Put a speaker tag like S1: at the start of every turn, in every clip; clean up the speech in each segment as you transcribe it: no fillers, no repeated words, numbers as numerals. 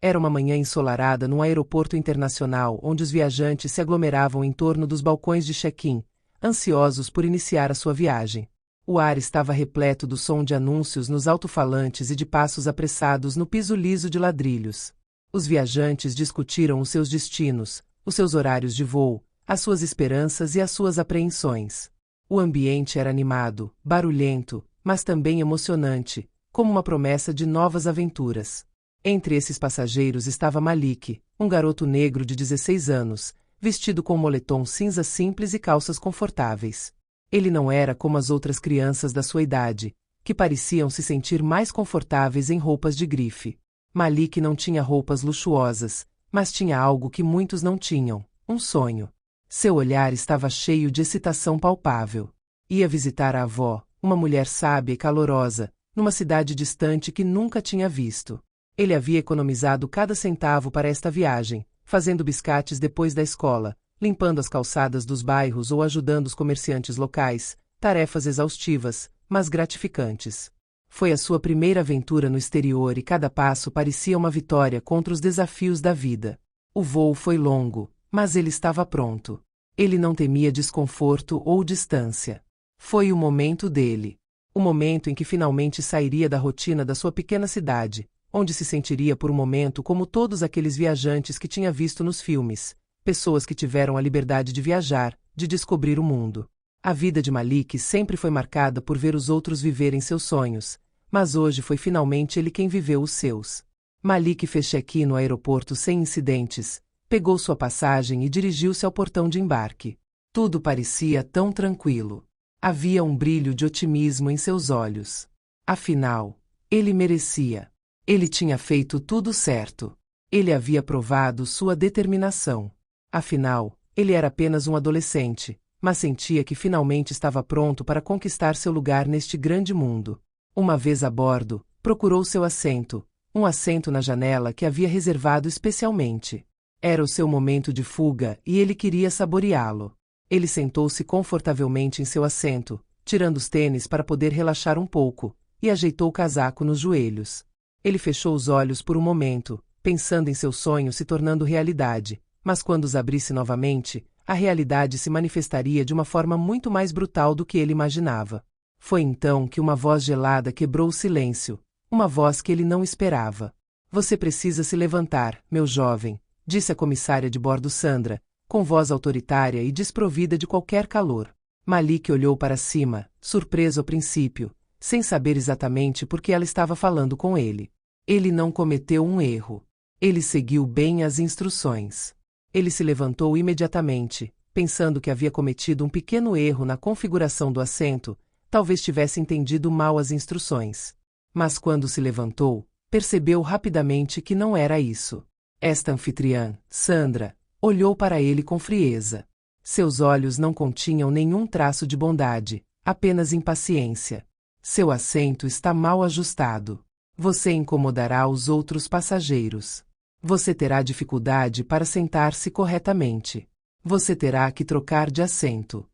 S1: Era uma manhã ensolarada num aeroporto internacional onde os viajantes se aglomeravam em torno dos balcões de check-in, ansiosos por iniciar a sua viagem. O ar estava repleto do som de anúncios nos alto-falantes e de passos apressados no piso liso de ladrilhos. Os viajantes discutiram os seus destinos, os seus horários de voo, as suas esperanças e as suas apreensões. O ambiente era animado, barulhento, mas também emocionante, como uma promessa de novas aventuras. Entre esses passageiros estava Malik, um garoto negro de 16 anos, vestido com um moletom cinza simples e calças confortáveis. Ele não era como as outras crianças da sua idade, que pareciam se sentir mais confortáveis em roupas de grife. Malik não tinha roupas luxuosas, mas tinha algo que muitos não tinham, um sonho. Seu olhar estava cheio de excitação palpável. Ia visitar a avó, uma mulher sábia e calorosa, numa cidade distante que nunca tinha visto. Ele havia economizado cada centavo para esta viagem, fazendo biscates depois da escola, limpando as calçadas dos bairros ou ajudando os comerciantes locais, tarefas exaustivas, mas gratificantes. Foi a sua primeira aventura no exterior e cada passo parecia uma vitória contra os desafios da vida. O voo foi longo, mas ele estava pronto. Ele não temia desconforto ou distância. Foi o momento dele. O momento em que finalmente sairia da rotina da sua pequena cidade, onde se sentiria por um momento como todos aqueles viajantes que tinha visto nos filmes, pessoas que tiveram a liberdade de viajar, de descobrir o mundo. A vida de Malik sempre foi marcada por ver os outros viverem seus sonhos, mas hoje foi finalmente ele quem viveu os seus. Malik fez check-in no aeroporto sem incidentes, pegou sua passagem e dirigiu-se ao portão de embarque. Tudo parecia tão tranquilo. Havia um brilho de otimismo em seus olhos. Afinal, ele merecia. Ele tinha feito tudo certo. Ele havia provado sua determinação. Afinal, ele era apenas um adolescente, mas sentia que finalmente estava pronto para conquistar seu lugar neste grande mundo. Uma vez a bordo, procurou seu assento, um assento na janela que havia reservado especialmente. Era o seu momento de fuga e ele queria saboreá-lo. Ele sentou-se confortavelmente em seu assento, tirando os tênis para poder relaxar um pouco, e ajeitou o casaco nos joelhos. Ele fechou os olhos por um momento, pensando em seu sonho se tornando realidade, mas quando os abrisse novamente, a realidade se manifestaria de uma forma muito mais brutal do que ele imaginava. Foi então que uma voz gelada quebrou o silêncio, uma voz que ele não esperava. Você precisa se levantar, meu jovem, disse a comissária de bordo Sandra, com voz autoritária e desprovida de qualquer calor. Malik olhou para cima, surpreso ao princípio, sem saber exatamente por que ela estava falando com ele. Ele não cometeu um erro. Ele seguiu bem as instruções. Ele se levantou imediatamente, pensando que havia cometido um pequeno erro na configuração do assento, talvez tivesse entendido mal as instruções. Mas quando se levantou, percebeu rapidamente que não era isso. Esta anfitriã, Sandra, olhou para ele com frieza. Seus olhos não continham nenhum traço de bondade, apenas impaciência. Seu assento está mal ajustado. Você incomodará os outros passageiros. Você terá dificuldade para sentar-se corretamente. Você terá que trocar de assento.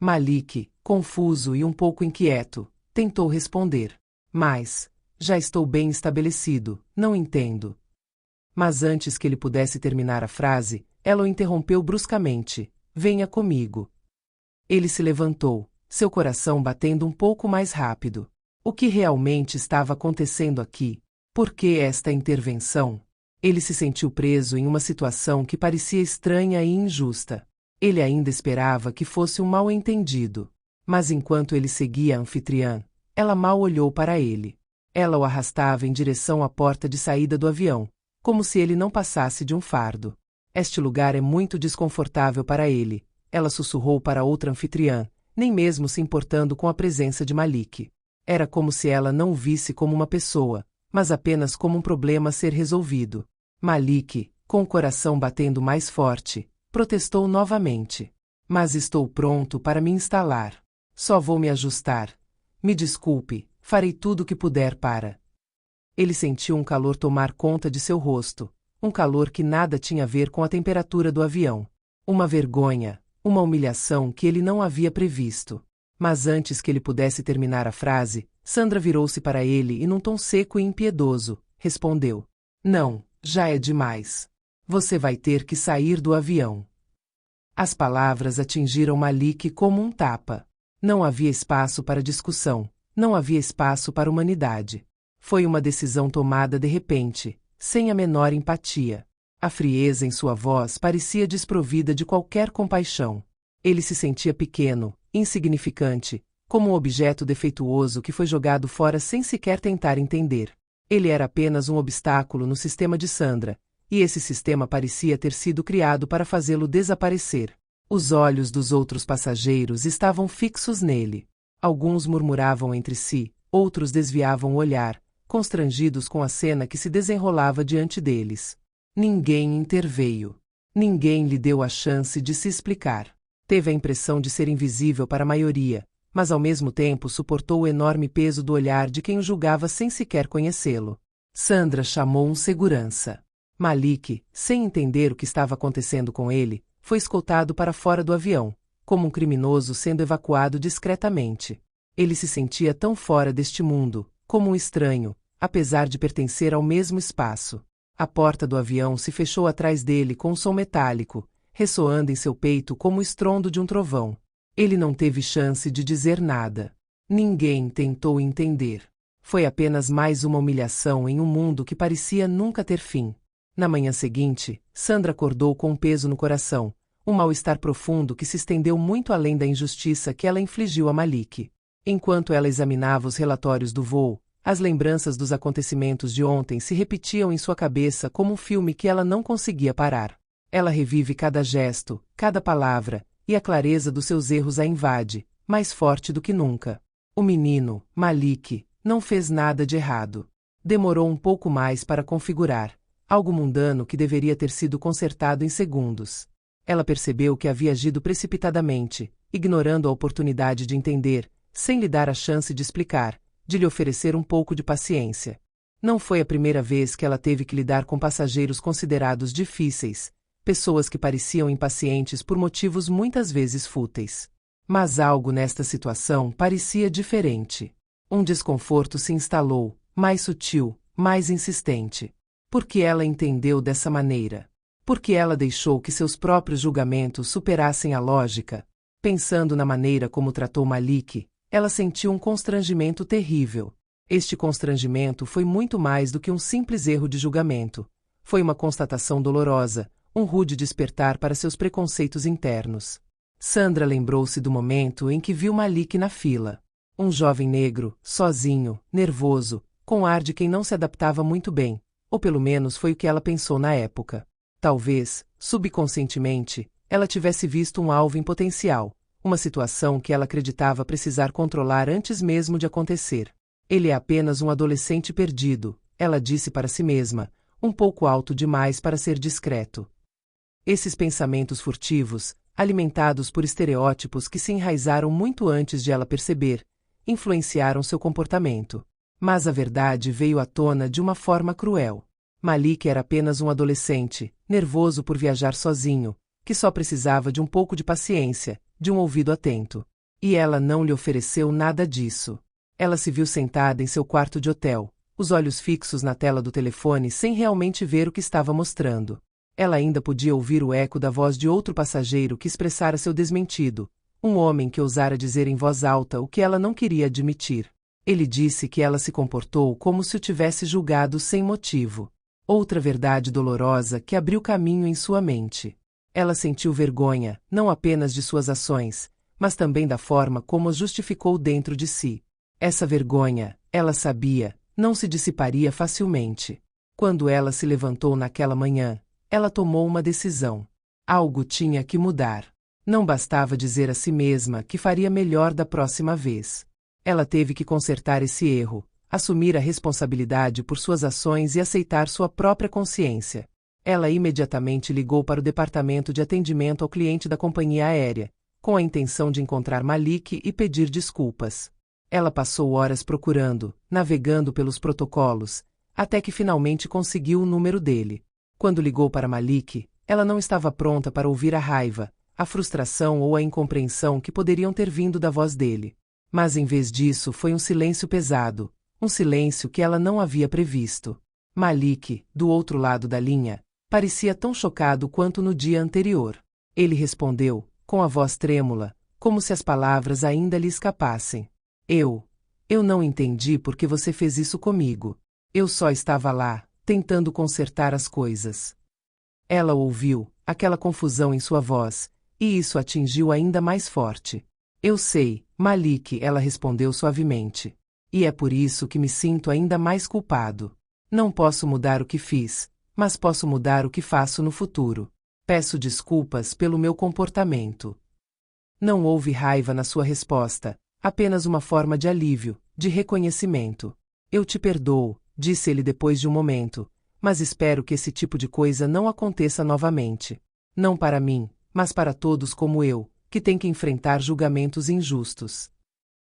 S1: Malik, confuso e um pouco inquieto, tentou responder. Mas, já estou bem estabelecido, não entendo. Mas antes que ele pudesse terminar a frase, ela o interrompeu bruscamente. Venha comigo. Ele se levantou, seu coração batendo um pouco mais rápido. O que realmente estava acontecendo aqui? Por que esta intervenção? Ele se sentiu preso em uma situação que parecia estranha e injusta. Ele ainda esperava que fosse um mal-entendido. Mas enquanto ele seguia a anfitriã, ela mal olhou para ele. Ela o arrastava em direção à porta de saída do avião, como se ele não passasse de um fardo. Este lugar é muito desconfortável para ele, ela sussurrou para outra anfitriã, nem mesmo se importando com a presença de Malik. Era como se ela não o visse como uma pessoa, mas apenas como um problema a ser resolvido. Malik, com o coração batendo mais forte, protestou novamente. Mas estou pronto para me instalar. Só vou me ajustar. Me desculpe, farei tudo o que puder para... Ele sentiu um calor tomar conta de seu rosto, um calor que nada tinha a ver com a temperatura do avião. Uma vergonha, uma humilhação que ele não havia previsto. Mas antes que ele pudesse terminar a frase, Sandra virou-se para ele e num tom seco e impiedoso, respondeu. Não, Já é demais. Você vai ter que sair do avião. As palavras atingiram Malik como um tapa. Não havia espaço para discussão, não havia espaço para humanidade. Foi uma decisão tomada de repente, sem a menor empatia. A frieza em sua voz parecia desprovida de qualquer compaixão. Ele se sentia pequeno, insignificante, como um objeto defeituoso que foi jogado fora sem sequer tentar entender. Ele era apenas um obstáculo no sistema de Sandra, e esse sistema parecia ter sido criado para fazê-lo desaparecer. Os olhos dos outros passageiros estavam fixos nele. Alguns murmuravam entre si, outros desviavam o olhar, constrangidos com a cena que se desenrolava diante deles. Ninguém interveio. Ninguém lhe deu a chance de se explicar. Teve a impressão de ser invisível para a maioria, mas ao mesmo tempo suportou o enorme peso do olhar de quem o julgava sem sequer conhecê-lo. Sandra chamou um segurança. Malik, sem entender o que estava acontecendo com ele, foi escoltado para fora do avião, como um criminoso sendo evacuado discretamente. Ele se sentia tão fora deste mundo, como um estranho, apesar de pertencer ao mesmo espaço. A porta do avião se fechou atrás dele com um som metálico, ressoando em seu peito como o estrondo de um trovão. Ele não teve chance de dizer nada. Ninguém tentou entender. Foi apenas mais uma humilhação em um mundo que parecia nunca ter fim. Na manhã seguinte, Sandra acordou com um peso no coração, um mal-estar profundo que se estendeu muito além da injustiça que ela infligiu a Malik. Enquanto ela examinava os relatórios do voo, as lembranças dos acontecimentos de ontem se repetiam em sua cabeça como um filme que ela não conseguia parar. Ela revive cada gesto, cada palavra, e a clareza dos seus erros a invade, mais forte do que nunca. O menino, Malik, não fez nada de errado. Demorou um pouco mais para configurar, algo mundano que deveria ter sido consertado em segundos. Ela percebeu que havia agido precipitadamente, ignorando a oportunidade de entender, sem lhe dar a chance de explicar, de lhe oferecer um pouco de paciência. Não foi a primeira vez que ela teve que lidar com passageiros considerados difíceis, pessoas que pareciam impacientes por motivos muitas vezes fúteis. Mas algo nesta situação parecia diferente. Um desconforto se instalou, mais sutil, mais insistente. Por que ela entendeu dessa maneira? Por que ela deixou que seus próprios julgamentos superassem a lógica? Pensando na maneira como tratou Malik, ela sentiu um constrangimento terrível. Este constrangimento foi muito mais do que um simples erro de julgamento. Foi uma constatação dolorosa, um rude despertar para seus preconceitos internos. Sandra lembrou-se do momento em que viu Malik na fila. Um jovem negro, sozinho, nervoso, com ar de quem não se adaptava muito bem, ou pelo menos foi o que ela pensou na época. Talvez, subconscientemente, ela tivesse visto um alvo em potencial, uma situação que ela acreditava precisar controlar antes mesmo de acontecer. Ele é apenas um adolescente perdido, ela disse para si mesma, um pouco alto demais para ser discreto. Esses pensamentos furtivos, alimentados por estereótipos que se enraizaram muito antes de ela perceber, influenciaram seu comportamento. Mas a verdade veio à tona de uma forma cruel. Malik era apenas um adolescente, nervoso por viajar sozinho, que só precisava de um pouco de paciência, de um ouvido atento. E ela não lhe ofereceu nada disso. Ela se viu sentada em seu quarto de hotel, os olhos fixos na tela do telefone sem realmente ver o que estava mostrando. Ela ainda podia ouvir o eco da voz de outro passageiro que expressara seu desmentido, um homem que ousara dizer em voz alta o que ela não queria admitir. Ele disse que ela se comportou como se o tivesse julgado sem motivo. Outra verdade dolorosa que abriu caminho em sua mente. Ela sentiu vergonha, não apenas de suas ações, mas também da forma como as justificou dentro de si. Essa vergonha, ela sabia, não se dissiparia facilmente. Quando ela se levantou naquela manhã, ela tomou uma decisão. Algo tinha que mudar. Não bastava dizer a si mesma que faria melhor da próxima vez. Ela teve que consertar esse erro, assumir a responsabilidade por suas ações e aceitar sua própria consciência. Ela imediatamente ligou para o departamento de atendimento ao cliente da companhia aérea, com a intenção de encontrar Malik e pedir desculpas. Ela passou horas procurando, navegando pelos protocolos, até que finalmente conseguiu o número dele. Quando ligou para Malik, ela não estava pronta para ouvir a raiva, a frustração ou a incompreensão que poderiam ter vindo da voz dele. Mas em vez disso foi um silêncio pesado, um silêncio que ela não havia previsto. Malik, do outro lado da linha, parecia tão chocado quanto no dia anterior. Ele respondeu, com a voz trêmula, como se as palavras ainda lhe escapassem. Eu não entendi por que você fez isso comigo. Eu só estava lá, tentando consertar as coisas. Ela ouviu, aquela confusão em sua voz, e isso atingiu ainda mais forte. Eu sei, Malik, ela respondeu suavemente. E é por isso que me sinto ainda mais culpado. Não posso mudar o que fiz, mas posso mudar o que faço no futuro. Peço desculpas pelo meu comportamento. Não houve raiva na sua resposta, apenas uma forma de alívio, de reconhecimento. Eu te perdoo, disse ele depois de um momento, mas espero que esse tipo de coisa não aconteça novamente. Não para mim, mas para todos como eu, que têm que enfrentar julgamentos injustos.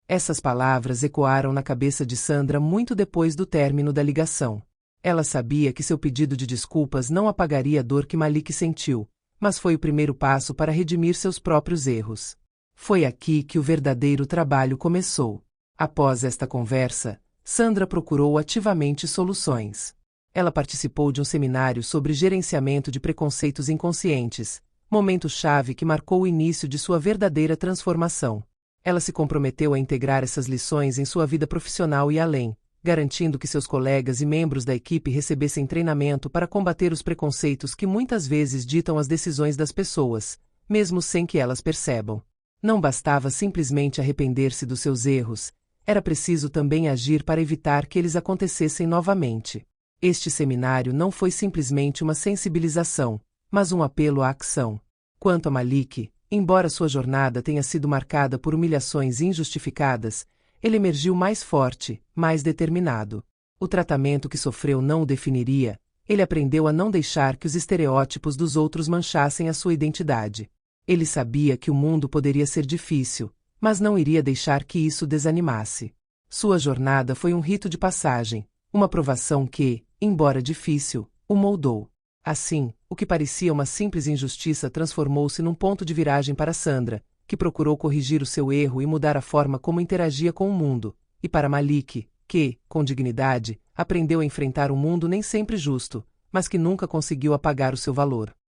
S1: Essas palavras ecoaram na cabeça de Sandra muito depois do término da ligação. Ela sabia que seu pedido de desculpas não apagaria a dor que Malik sentiu, mas foi o primeiro passo para redimir seus próprios erros. Foi aqui que o verdadeiro trabalho começou. Após esta conversa, Sandra procurou ativamente soluções. Ela participou de um seminário sobre gerenciamento de preconceitos inconscientes, momento-chave que marcou o início de sua verdadeira transformação. Ela se comprometeu a integrar essas lições em sua vida profissional e além, garantindo que seus colegas e membros da equipe recebessem treinamento para combater os preconceitos que muitas vezes ditam as decisões das pessoas, mesmo sem que elas percebam. Não bastava simplesmente arrepender-se dos seus erros, era preciso também agir para evitar que eles acontecessem novamente. Este seminário não foi simplesmente uma sensibilização, mas um apelo à ação. Quanto a Malik, embora sua jornada tenha sido marcada por humilhações injustificadas, ele emergiu mais forte, mais determinado. O tratamento que sofreu não o definiria, ele aprendeu a não deixar que os estereótipos dos outros manchassem a sua identidade. Ele sabia que o mundo poderia ser difícil, mas não iria deixar que isso desanimasse. Sua jornada foi um rito de passagem, uma provação que, embora difícil, o moldou. Assim, o que parecia uma simples injustiça transformou-se num ponto de viragem para Sandra, que procurou corrigir o seu erro e mudar a forma como interagia com o mundo, e para Malik, que, com dignidade, aprendeu a enfrentar um mundo nem sempre justo, mas que nunca conseguiu apagar o seu valor.